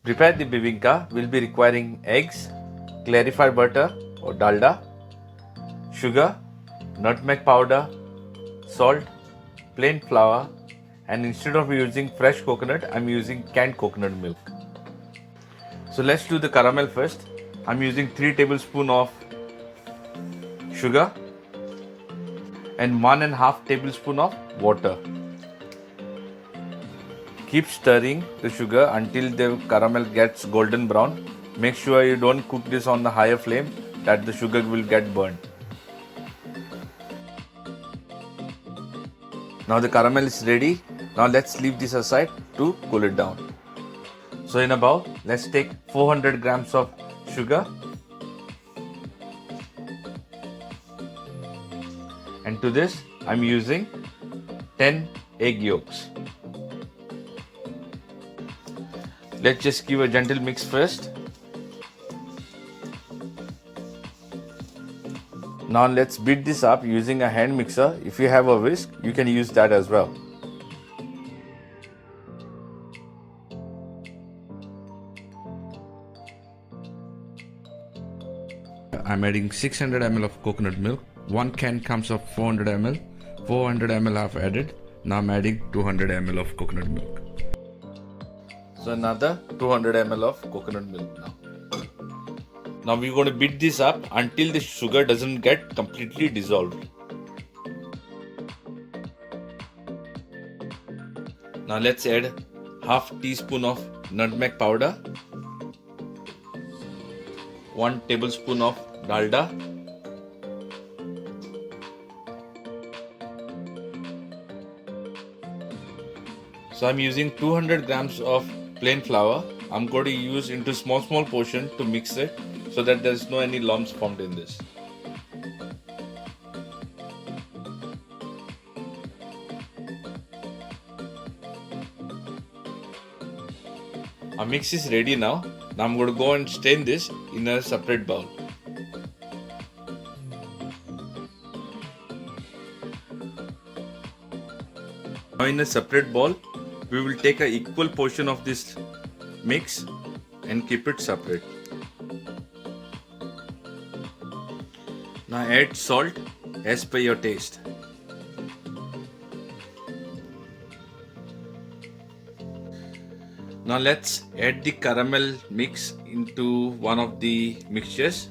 prepare the bibinka, we'll be requiring eggs, clarified butter or dalda, sugar, nutmeg powder, salt, plain flour, and instead of using fresh coconut, I'm using canned coconut milk. So let's do the caramel first. I'm using 3 tablespoons of sugar and 1.5 tablespoon of water. Keep stirring the sugar until the caramel gets golden brown. Make sure you don't cook this on the higher flame that the sugar will get burnt. Now the caramel is ready. Now let's leave this aside to cool it down. So in a bowl, let's take 400 grams of sugar and to this I'm using 10 egg yolks. Let's just give a gentle mix first. Now let's beat this up using a hand mixer. If you have a whisk, you can use that as well. I'm adding 600 ml of coconut milk. One can comes of 400 ml. 400 ml I've added. Now I'm adding 200 ml of coconut milk. So another 200 ml of coconut milk now. Now we're going to beat this up until the sugar doesn't get completely dissolved. Now let's add half teaspoon of nutmeg powder, 1 tablespoon of dalda, so I'm using 200 grams of plain flour. I'm going to use into small portion to mix it so that there's no any lumps formed in this. Our mix is ready now. Now I'm going to go and strain this in a separate bowl. Now in a separate bowl, we will take an equal portion of this mix and keep it separate. Now add salt as per your taste. Now let's add the caramel mix into one of the mixtures.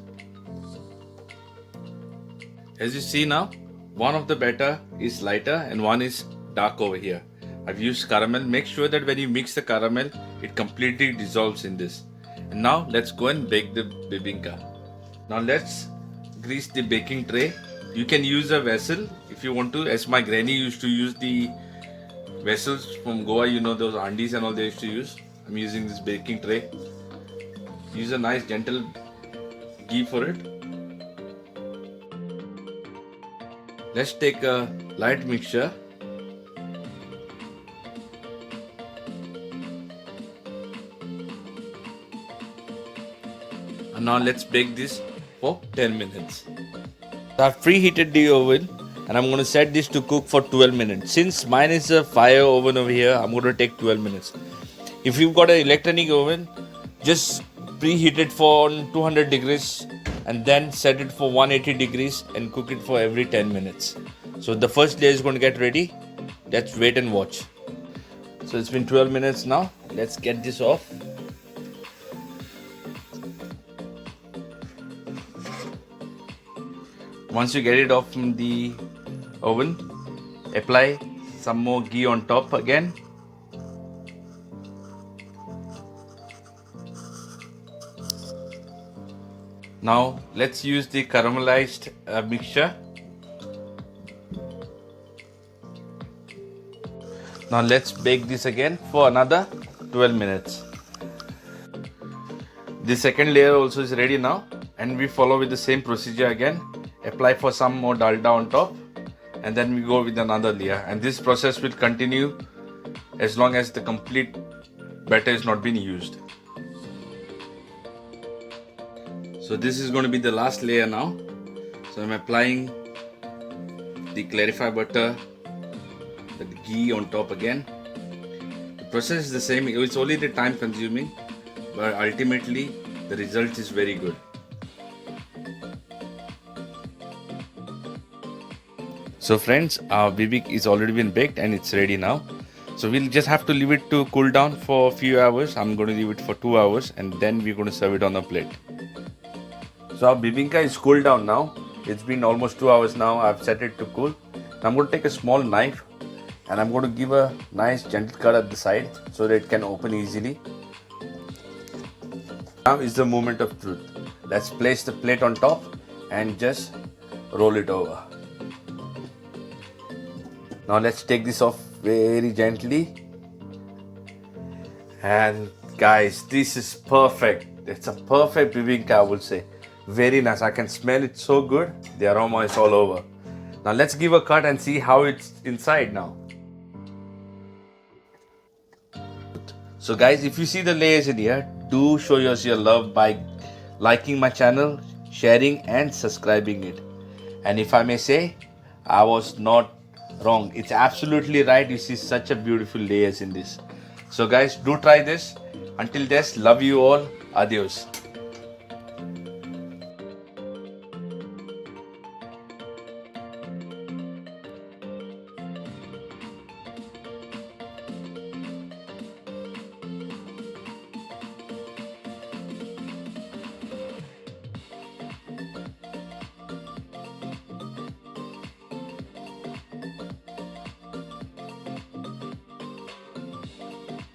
As you see now, one of the batter is lighter and one is dark over here. I've used caramel. Make sure that when you mix the caramel, it completely dissolves in this. And now let's go and bake the bibinka. Now let's grease the baking tray. You can use a vessel if you want to, as my granny used to use the vessels from Goa, you know, those andis and all they used to use. I'm using this baking tray. Use a nice gentle ghee for it. Let's take a light mixture. And now let's bake this for 10 minutes. So I've preheated the oven and I'm going to set this to cook for 12 minutes. Since mine is a fire oven over here, I'm going to take 12 minutes. If you've got an electronic oven, just preheat it for 200 degrees and then set it for 180 degrees and cook it for every 10 minutes. So the first layer is going to get ready. Let's wait and watch. So it's been 12 minutes now. Let's get this off. Once you get it off from the oven, apply some more ghee on top again. Now let's use the caramelized mixture. Now let's bake this again for another 12 minutes. The second layer also is ready now, and we follow with the same procedure again. Apply for some more dalda on top and then we go with another layer, and this process will continue as long as the complete batter is not being used. So this is going to be the last layer now. So I'm applying the clarified butter, the ghee on top again. The process is the same, it's only the time consuming, but ultimately the result is very good. So friends, our bibik is already been baked and it's ready now. So we'll just have to leave it to cool down for a few hours. I'm going to leave it for 2 hours and then we're going to serve it on a plate. So our bibinka is cooled down now. It's been almost 2 hours now. I've set it to cool. Now I'm going to take a small knife and I'm going to give a nice gentle cut at the side so that it can open easily. Now is the moment of truth. Let's place the plate on top and just roll it over. Now let's take this off very gently. And guys, this is perfect. It's a perfect bibinka, I would say. Very nice. I can smell it so good. The aroma is all over. Now let's give a cut and see how it's inside now. So guys, if you see the layers in here, do show us your love by liking my channel, sharing and subscribing it. And if I may say, I was not wrong. It's absolutely right. You see such a beautiful layers in this. So guys, do try this. Until this, love you all. Adios.